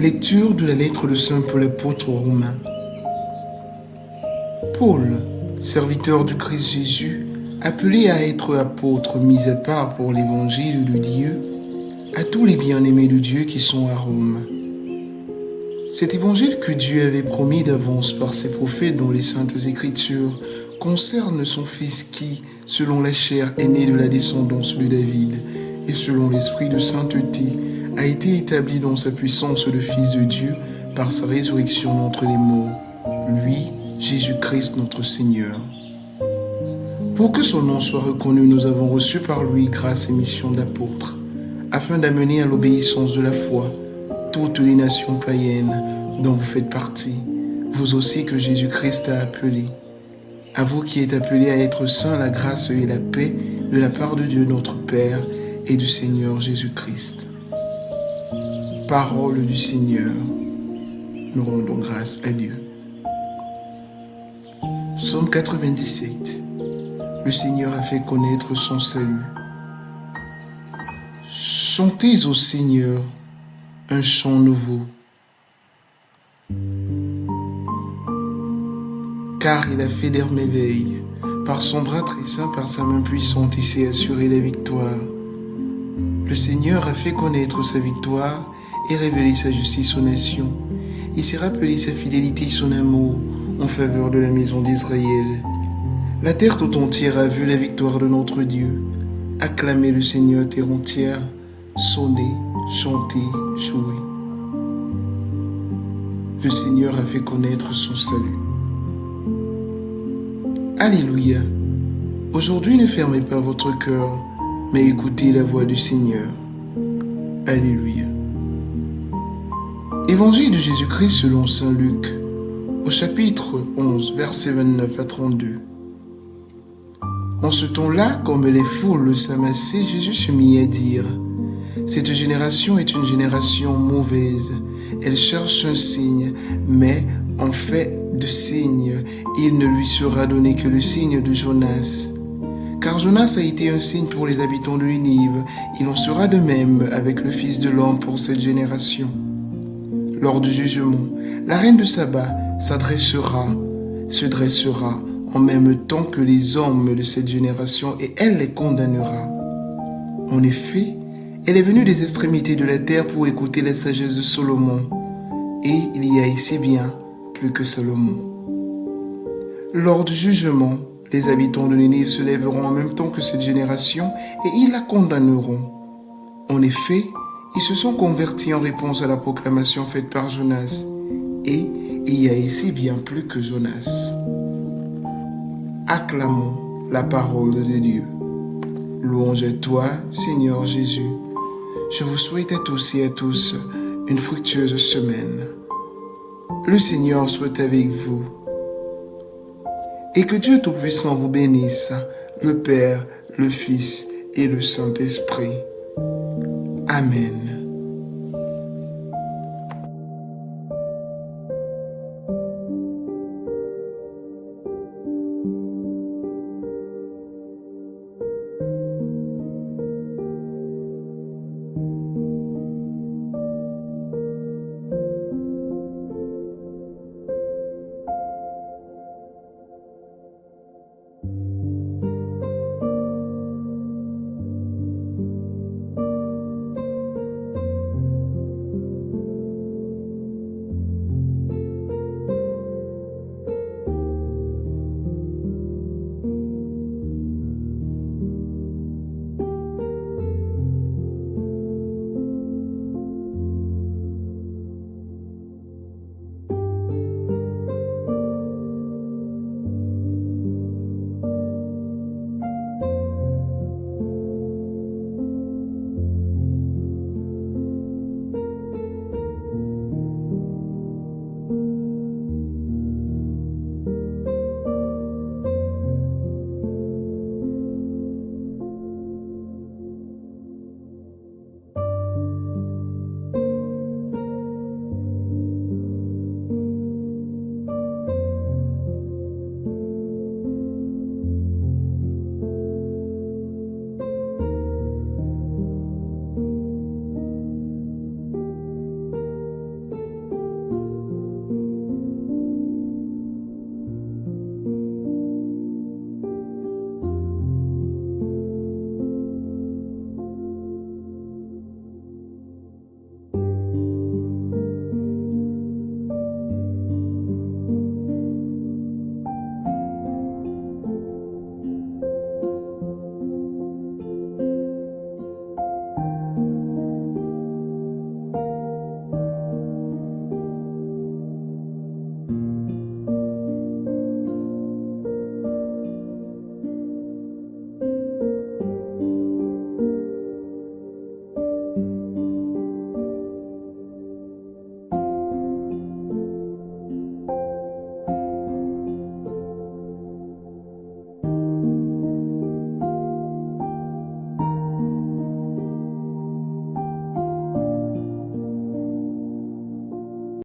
Lecture de la lettre de Saint Paul apôtre aux Romains. Paul, serviteur du Christ Jésus, appelé à être apôtre mis à part pour l'évangile de Dieu, à tous les bien-aimés de Dieu qui sont à Rome. Cet évangile que Dieu avait promis d'avance par ses prophètes dans les saintes Écritures concerne son Fils qui, selon la chair, est né de la descendance de David et selon l'esprit de sainteté, a été établi dans sa puissance de Fils de Dieu par sa résurrection d'entre les morts, lui, Jésus-Christ notre Seigneur. Pour que son nom soit reconnu, nous avons reçu par lui grâce et mission d'apôtre, afin d'amener à l'obéissance de la foi toutes les nations païennes dont vous faites partie, vous aussi que Jésus-Christ a appelé. À vous qui êtes appelés à être saints, la grâce et la paix de la part de Dieu notre Père et du Seigneur Jésus-Christ. Parole du Seigneur. Nous rendons grâce à Dieu. Psaume 97. Le Seigneur a fait connaître son salut. Chantez au Seigneur un chant nouveau. Car il a fait des merveilles. Par son bras très saint, par sa main puissante, il s'est assuré la victoire. Le Seigneur a fait connaître sa victoire et révélé sa justice aux nations. Il s'est rappelé sa fidélité et son amour en faveur de la maison d'Israël. La terre tout entière a vu la victoire de notre Dieu. Acclamez le Seigneur terre entière, sonnez, chantez, jouez. Le Seigneur a fait connaître son salut. Alléluia. Aujourd'hui, ne fermez pas votre cœur, mais écoutez la voix du Seigneur. Alléluia. Évangile de Jésus-Christ selon saint Luc, au chapitre 11, versets 29 à 32. En ce temps-là, comme les foules s'amassaient, Jésus se mit à dire : cette génération est une génération mauvaise. Elle cherche un signe, mais en fait de signe, il ne lui sera donné que le signe de Jonas. Car Jonas a été un signe pour les habitants de Ninive. Il en sera de même avec le Fils de l'homme pour cette génération. Lors du jugement, la reine de Saba se dressera en même temps que les hommes de cette génération et elle les condamnera. En effet, elle est venue des extrémités de la terre pour écouter la sagesse de Salomon. Et il y a ici bien plus que Salomon. Lors du jugement, les habitants de Ninive se lèveront en même temps que cette génération et ils la condamneront. En effet, ils se sont convertis en réponse à la proclamation faite par Jonas. Et il y a ici bien plus que Jonas. Acclamons la parole de Dieu. Louange à toi, Seigneur Jésus. Je vous souhaite à tous et à tous une fructueuse semaine. Le Seigneur soit avec vous. Et que Dieu Tout-Puissant vous bénisse, le Père, le Fils et le Saint-Esprit. Amen.